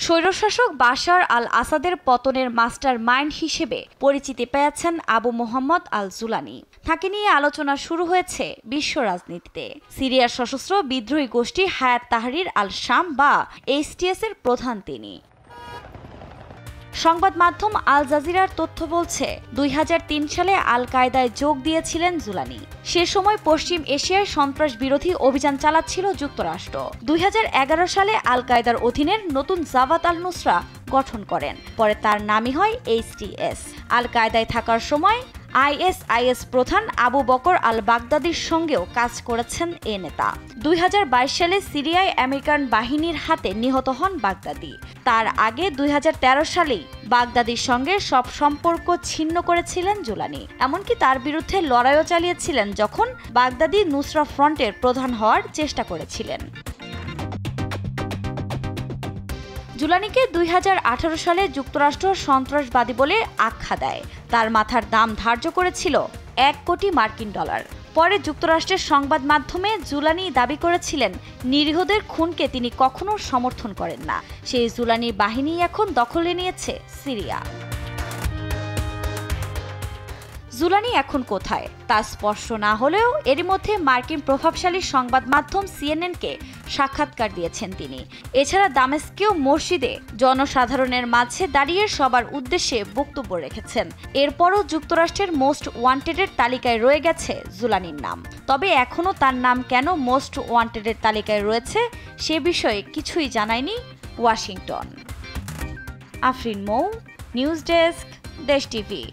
স্বৈরশাসক বাশার আল আসাদের পতনের master mind হিসেবে পরিচিতি পেয়েছেন আবু মোহাম্মদ আল জুলানি। তাকে নিয়ে আলোচনা শুরু হয়েছে বিশ্ব রাজনীতিতে। সিরিয়ার সশস্ত্র বিদ্রোহী গোষ্ঠী হায়াত তাহরির আল শাম বা HTS এর প্রধান তিনি। সংবাদ মাধ্যম আল জাজিরার তথ্য বলছে 2003 সালে আল কায়দায় যোগ দিয়েছিলেন জুলানি। সে সময় পশ্চিম এশিয়ায় সন্ত্রাস বিরোধী অভিযান চালাচ্ছিল যুক্তরাষ্ট্র। 2011 সালে আল কায়দার অধীনের নতুন জাভাত আল নুসরা গঠন করেন। পরে তার নামই হয় HTS। আল কায়দায় থাকার সময় ISIS প্রধান আবু বকর আল বাগদাদির সঙ্গেও কাজ করেছেন এ নেতা। 2022 সালে সিরিয়ায় আমেরিকান বাহিনীর হাতে নিহত হন বাগদাদি। তার আগে 2013 সালেই বাগদাদির সঙ্গে সব সম্পর্ক ছিন্ন করেছিলেন জুলানি। এমনকি তার বিরুদ্ধে লড়াইও চালিয়েছিলেন যখন বাগদাদি নুসরা ফ্রন্টের প্রধান হওয়ার চেষ্টা করেছিলেন। জুলানিকে 2018 সালে যুক্তরাষ্ট্র সন্ত্রাসবাদী বলে আখ্যা দেয়। তার মাথার দাম ধার্য করেছিল $1 কোটি। পরে যুক্তরাষ্ট্রের সংবাদ মাধ্যমে জুলানি দাবি করেছিলেন নিরীহদের খুনকে তিনি কখনো সমর্থন করেন না। সেই জুলানির বাহিনী এখন দখলে নিয়েছে সিরিয়া। জুলানি এখন কোথায় তা স্পষ্ট না হলেও এরই মধ্যে মার্কিন প্রভাবশালী সংবাদ মাধ্যম CNN-কে সাক্ষাৎকার দিয়েছেন তিনি। এছাড়া দামেস্কেও মসজিদে জনসাধারণের মাঝে দাঁড়িয়ে সবার উদ্দেশ্যে বক্তব্য রেখেছেন। এরপরও যুক্তরাষ্ট্রের মোস্ট ওয়ান্টেডের তালিকায় রয়ে গেছে জুলানির নাম। তবে এখনও তার নাম কেন মোস্ট ওয়ান্টেডের তালিকায় রয়েছে সে বিষয়ে কিছুই জানায়নি ওয়াশিংটন। আফরিন মৌ, নিউজ ডেস্ক, দেশ টিভি।